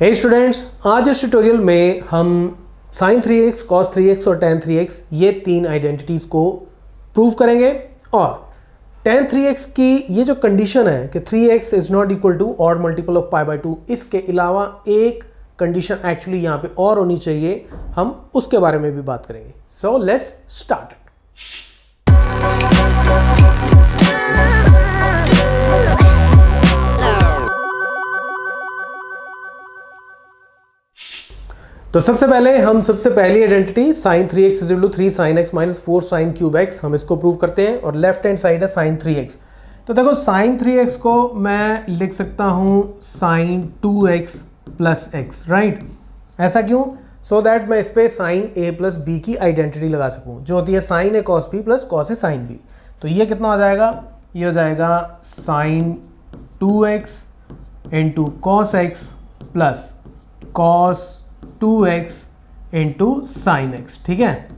हे students, आज इस tutorial में हम sin 3x, cos 3x और tan 3x ये तीन आइडेंटिटीज को प्रूव करेंगे। और tan 3x की ये जो कंडीशन है कि 3x is not equal to odd multiple of pi by 2, इसके अलावा एक कंडीशन एक्चुअली यहाँ पे और होनी चाहिए, हम उसके बारे में भी बात करेंगे। So let's start. तो सबसे पहले हम सबसे पहली identity sin 3x is equal to 3 sin x minus 4 sin cube x हम इसको प्रूव करते हैं और लेफ्ट हैंड साइड है sin 3x। तो देखो sin 3x को मैं लिख सकता हूं sin 2x plus x, right. ऐसा क्यों? सो दैट मैं इस पे sin a प्लस बी की आइडेंटिटी लगा सकूं, जो होती है sin a cos b plus cos a sin b। तो ये कितना हो जाएगा? ये हो जाएगा sin 2x into cos x plus cos 2x into sine x. ठीक है,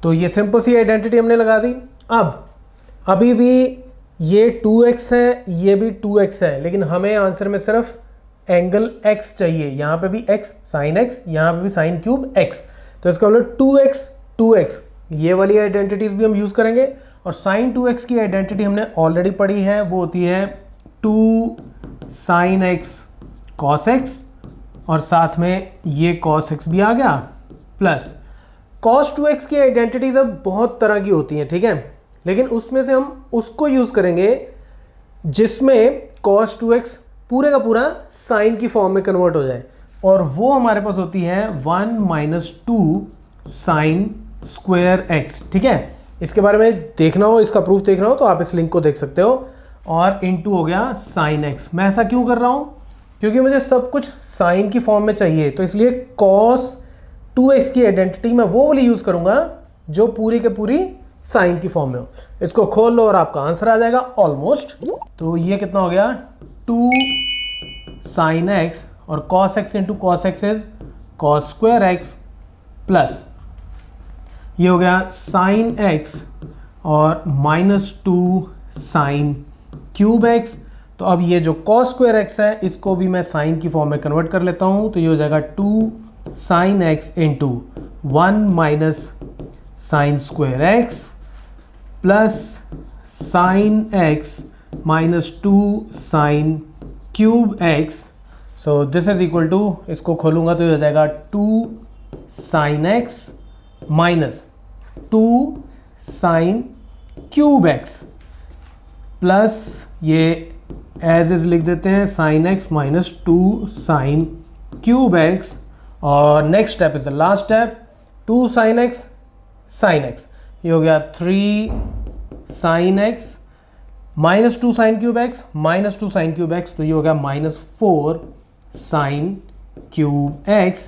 तो ये सिंपल सी आइडेंटिटी हमने लगा दी। अब अभी भी ये 2x है, ये भी 2x है, लेकिन हमें आंसर में सिर्फ एंगल x चाहिए। यहाँ पे भी x साइन x, यहाँ पे भी साइन क्यूब x। तो इसका मतलब 2x 2x, ये वाली आइडेंटिटीज भी हम यूज करेंगे। और साइन 2x की आइडेंटिटी हमने ऑलरेडी पढ़ी है, वो होती है 2 साइन x cos x, और साथ में ये cos x भी आ गया, प्लस cos 2x की आइडेंटिटीज अब बहुत तरह की होती हैं, ठीक है, लेकिन उसमें से हम उसको यूज करेंगे जिसमें cos 2x पूरे का पूरा साइन की फॉर्म में कन्वर्ट हो जाए, और वो हमारे पास होती है 1 माइनस 2 साइन स्क्वायर x। ठीक है, इसके बारे में देखना हो, इसका प्रूफ देखना हो तो आप इस लिंक को देख सकते हो। और इनटू हो गया साइन x। मैं ऐसा क्यों कर रहा हूं? क्योंकि मुझे सब कुछ साइन की फॉर्म में चाहिए, तो इसलिए cos 2x की आइडेंटिटी मैं वो वाली यूज करूंगा जो पूरी के पूरी साइन की फॉर्म में हो। इसको खोल लो और आपका आंसर आ जाएगा ऑलमोस्ट। तो ये कितना हो गया? 2 साइन x और cos x into cos x is cos square x, plus ये हो गया साइन x और माइनस 2 साइन क्यूब x। तो अब ये जो cos स्क्वायर x है, इसको भी मैं साइन की फॉर्म में कन्वर्ट कर लेता हूं, तो ये हो जाएगा 2 sine x into 1 minus sine square x plus sine x minus 2 sine cube x। So this is equal to, इसको खोलूंगा तो ये हो जाएगा 2 sine x minus 2 sine cube x plus ये एज इज लिख देते हैं sine x minus 2 sine cube x. और next step is the last step, 2 sine x sine x, ये हो गया 3 sign x minus 2 sine cube x minus 2 sine cube x, तो ये हो गया minus 4 sine cube x.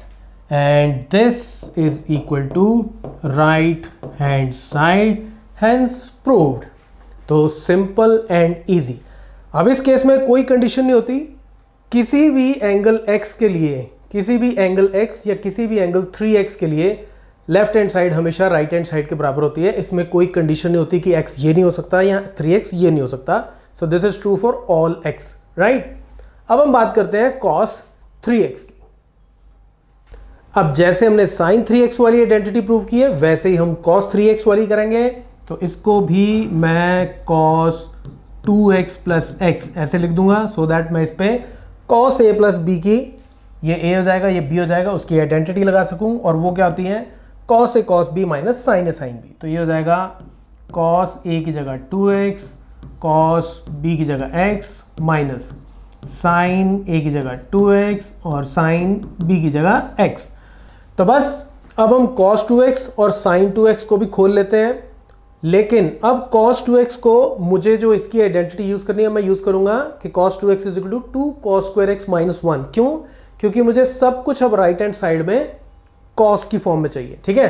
And this is equal to right hand side, hence proved. तो simple and easy. अब इस केस में कोई कंडीशन नहीं होती, किसी भी एंगल x के लिए, किसी भी एंगल x या किसी भी एंगल 3x के लिए लेफ्ट हैंड साइड हमेशा राइट हैंड साइड के बराबर होती है। इसमें कोई कंडीशन नहीं होती कि x ये नहीं हो सकता या 3x ये नहीं हो सकता। सो this is true for all x, right. अब हम बात करते हैं cos 3x की। अब जैसे हमने sin 3x वाली आइडेंटिटी प्रूव की है, वैसे ही हम cos 3x वाली करेंगे। तो इसको भी मैं cos 2x प्लस x ऐसे लिख दूंगा, सो दैट मैं इस पे cos a प्लस b की, ये a हो जाएगा, ये b हो जाएगा, उसकी आइडेंटिटी लगा सकूं। और वो क्या होती है? cos a cos b minus sin a sin b। तो ये हो जाएगा cos a की जगह 2x, cos b की जगह x माइनस sin a की जगह 2x और sin b की जगह x। तो बस अब हम cos 2x और sin 2x को भी खोल लेते हैं, लेकिन अब cos 2x को मुझे जो इसकी आइडेंटिटी यूज करनी है, मैं यूज करूंगा कि cos 2x is equal to 2 cos square x minus 1। क्यों? क्योंकि मुझे सब कुछ अब राइट हैंड साइड में cos की फॉर्म में चाहिए। ठीक है,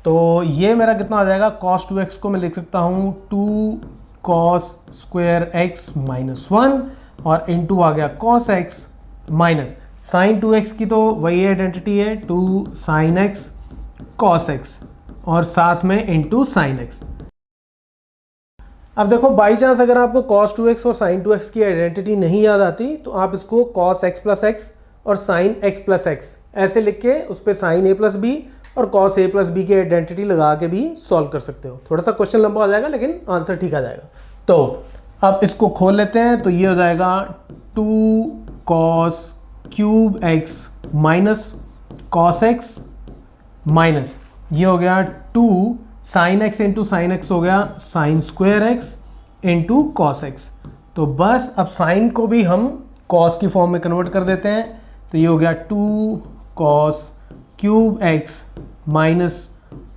तो ये मेरा कितना आ जाएगा? cos 2x को मैं लिख सकता हूं 2 cos स्क्वायर x माइनस 1 और इंटू आ गया cos x minus sin 2x की तो वही आइडेंटिटी है 2 sin x cos x और साथ में इंटू sin x। अब देखो बाई चांस अगर आपको cos 2x और sin 2x की आइडेंटिटी नहीं याद आती, तो आप इसको cos x प्लस x और साइन एक्स प्लस एक्स ऐसे लिख के उस पर साइन ए प्लस बी और कॉस ए प्लस बी की आइडेंटिटी लगा के भी सॉल्व कर सकते हो। थोड़ा सा क्वेश्चन लंबा हो जाएगा लेकिन आंसर ठीक आ जाएगा। तो अब इसको खोल लेते हैं, तो ये हो जाएगा 2 cos cube x minus cos x minus ये हो गया 2 sine x into sine x हो गया sine square x into cos x. तो बस अब साइन को भी हम कॉस की फॉर्म में कन्वर्ट कर देते हैं, तो ये हो गया 2 cos cube x minus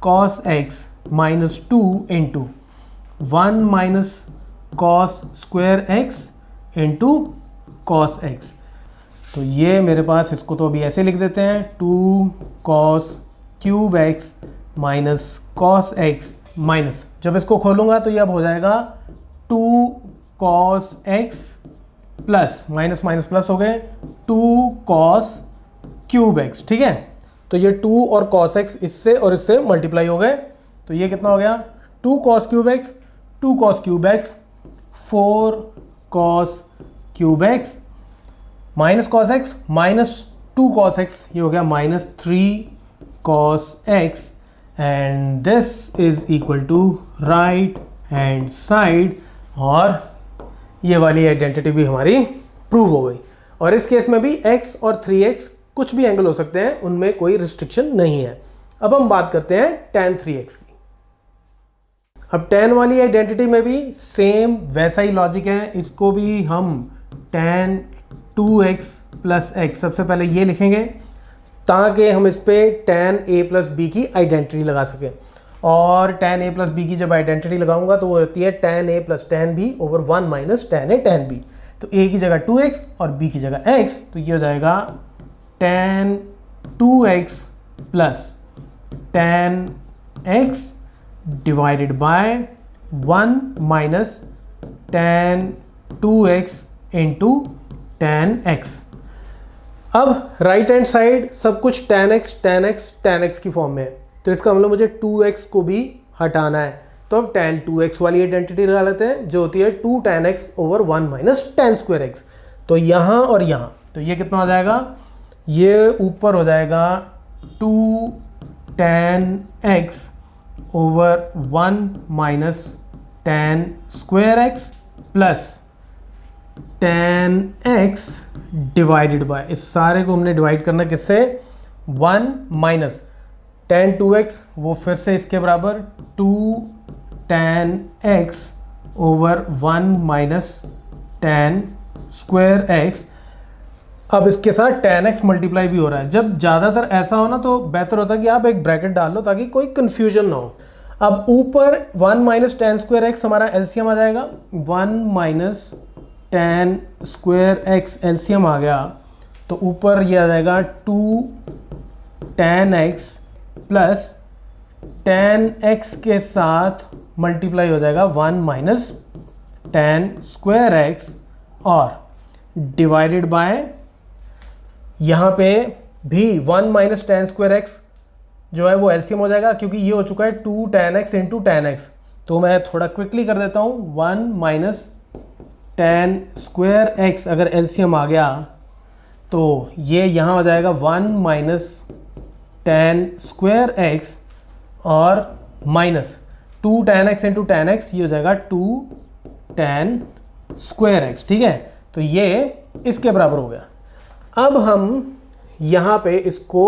cos x minus 2 into 1 minus cos square x into cos x. तो ये मेरे पास, इसको तो अभी ऐसे लिख देते हैं 2 cos cube x minus cos x minus, जब इसको खोलूंगा तो ये अब हो जाएगा 2 cos x plus minus minus plus हो गए 2 cos क्यूब एक्स। ठीक है, तो ये 2 और cos एक्स इससे और इससे मल्टीप्लाई हो गए, तो ये कितना हो गया 2 cos cube x 2 cos cube x 4 cos cube x minus cos x minus 2 cos x, ये हो गया माइनस 3 cos एक्स, and this is equal to right hand side. और ये वाली आइडेंटिटी भी हमारी प्रूव हो गई। और इस केस में भी x और 3x कुछ भी एंगल हो सकते हैं, उनमें कोई रिस्ट्रिक्शन नहीं है। अब हम बात करते हैं tan 3x की। अब tan वाली आइडेंटिटी में भी सेम वैसा ही लॉजिक है, इसको भी हम tan 2x प्लस एक्स सबसे पहले ये लिखेंगे ताकि हम इस पे tan a प्लस बी की आइडेंटिटी लगा सकें। और tan a प्लस बी की जब आइडेंटिटी लगाऊंगा तो वो होती है tan a plus tan b over 1 minus tan a tan b। तो a की जगह 2x और b की जगह x, तो ये हो जाएगा tan 2x plus tan x divided by 1 minus tan 2x into tan x। अब राइट हैंड साइड सब कुछ tan x की फॉर्म में है, तो इसका मतलब मुझे 2x को भी हटाना है। तो अब tan 2x वाली आइडेंटिटी लगा लेते हैं जो होती है 2 tan x over 1 minus tan square x। तो यहाँ और यहाँ, तो ये कितना हो जाएगा, ये ऊपर हो जाएगा 2 tan x over 1 minus tan square x plus tan x divided bye, इस सारे को हमने डिवाइड करना किससे, 1 माइनस tan 2x, वो फिर से इसके बराबर 2 tan x over 1 minus tan square x। अब इसके साथ tan x मल्टीप्लाई भी हो रहा है। जब ज़्यादातर ऐसा हो ना तो बेहतर होता है कि आप एक ब्रैकेट डाल लो ताकि कोई कन्फ्यूजन ना हो। अब ऊपर 1 माइनस tan स्क्वायर x हमारा एलसीएम आ जाएगा, 1 minus tan square x LCM आ गया, तो ऊपर ये आ जाएगा 2 tan x plus tan x के साथ मल्टीप्लाई हो जाएगा 1 माइनस tan स्क्वायर x और डिवाइडेड बाय, यहाँ पे भी 1 माइनस tan स्क्वायर x जो है वो एलसीएम हो जाएगा क्योंकि ये हो चुका है 2 tan x into tan x। तो मैं थोड़ा क्विकली कर देता हूँ, 1 माइनस tan स्क्वायर x अगर एलसीएम आ गया तो ये यहाँ हो जाएगा 1 माइनस tan स्क्वायर x और minus 2 tan x into tan x, ये हो जाएगा 2 tan स्क्वायर x। ठीक है, तो ये इसके बराबर हो गया। अब हम यहाँ पे इसको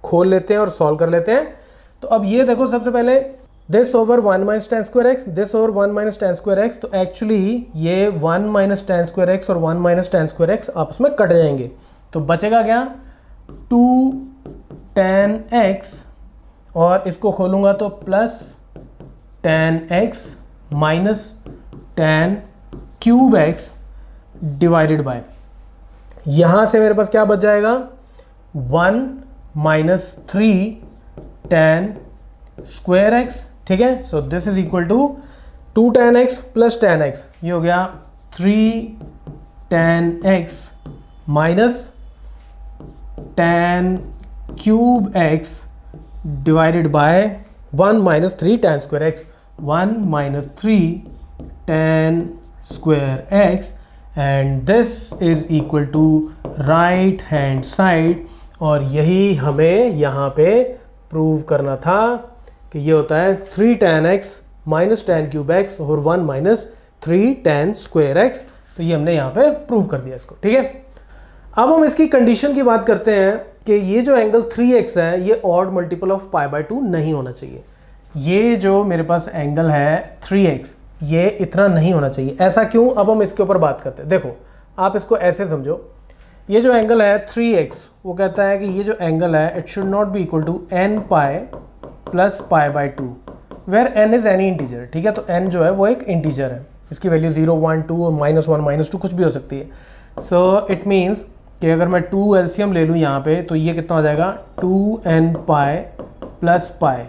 खोल लेते हैं और सॉल्व कर लेते हैं। तो अब ये देखो, सबसे पहले this over 1 minus tan square x, this over 1 minus tan square x, तो एक्चुअली ये 1 माइनस tan स्क्वायर एक्स और 1 माइनस tan स्क्वायर एक्स आपस में कट जाएंगे, तो बचेगा क्या 2 tan x और इसको खोलूंगा तो plus tan x minus tan cube x divided by, यहाँ से मेरे पास क्या बच जाएगा 1 माइनस 3 tan स्क्वायर एक्स। ठीक है, so this is equal to 2 tan x plus tan x, ये हो गया 3 tan x minus tan cube x divided by 1 minus 3 tan square x, 1 minus 3 tan square x and this is equal to right hand side, और यही हमें यहाँ पे prove करना था कि ये होता है 3 tan x minus tan cube x और 1 माइनस 3 tan स्क्वायर x। तो ये हमने यहाँ पे प्रूव कर दिया इसको, ठीक है। अब हम इसकी कंडीशन की बात करते हैं कि ये जो एंगल 3x है ये ऑड मल्टीपल ऑफ π/2 नहीं होना चाहिए। ये जो मेरे पास एंगल है 3x ये इतना नहीं होना चाहिए। ऐसा क्यों, अब हम इसके ऊपर बात करते हैं। देखो आप इसको ऐसे समझो, ये जो एंगल है 3x वो कहता है कि ये जो एंगल है it should not be equal to n pi plus π/2 where n is any integer, ठीक है। तो n जो है वो एक इंटीजर है, इसकी वैल्यू 0, 1, 2, -1, -2 कुछ भी हो सकती है। सो इट मीन्स कि अगर मैं 2 LCM ले लूँ यहाँ पे तो ये कितना हो जाएगा 2n pi plus pi.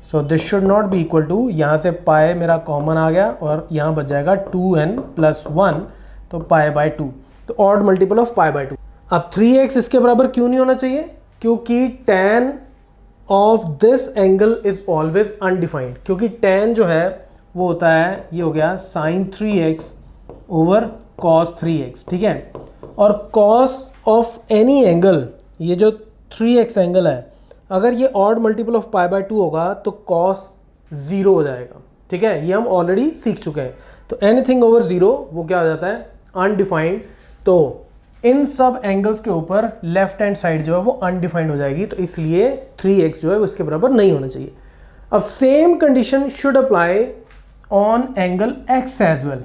So this should not be equal to, यहाँ से पाई मेरा कॉमन आ गया और यहाँ बच जाएगा 2n प्लस 1, तो π/2, तो ऑड मल्टीपल ऑफ π/2। अब 3x इसके बराबर क्यों नहीं होना चाहिए, क्योंकि tan of this angle is always undefined, क्योंकि tan जो है वो होता है, ये हो गया sin 3x over cos 3x, ठीक है। और cos ऑफ एनी एंगल, ये जो 3x एंगल है अगर ये ऑड मल्टीपल ऑफ π/2 होगा तो cos 0 हो जाएगा, ठीक है। ये हम ऑलरेडी सीख चुके हैं। तो एनीथिंग ओवर 0 वो क्या हो जाता है, अनडिफाइंड। तो इन सब एंगल्स के ऊपर लेफ्ट हैंड साइड जो है वो अनडिफाइंड हो जाएगी, तो इसलिए 3x जो है वो इसके बराबर नहीं होना चाहिए। अब same condition should apply on angle x as well.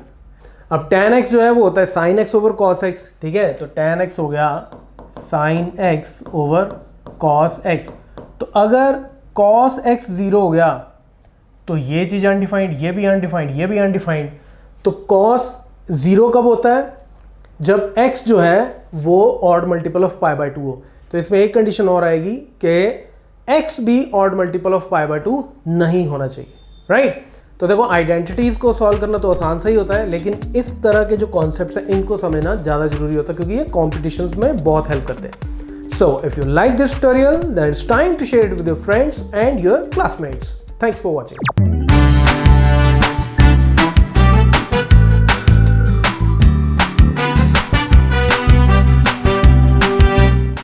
अब tan x जो है वो होता है sin x over cos x, ठीक है। तो tan x हो गया sin x over cos x। तो अगर cos x 0 हो गया तो ये चीज अनडिफाइंड, ये भी अनडिफाइंड, ये भी अनडिफाइंड। तो cos 0 कब होता है, जब x जो है वो ऑड मल्टीपल ऑफ π/2 हो। तो इसमें एक कंडीशन और आएगी कि x भी ऑड मल्टीपल ऑफ π/2 नहीं होना चाहिए, राइट। तो देखो आइडेंटिटीज को सॉल्व करना तो आसान सा ही होता है, लेकिन इस तरह के जो कॉन्सेप्ट्स हैं इनको समझना ज़्यादा जरूरी होता है, क्योंकि ये कॉम्पिटिशन्स में बहुत हेल्प करते हैं। So if you like this tutorial then it's time to share it with your friends and your classmates. Thanks for watching.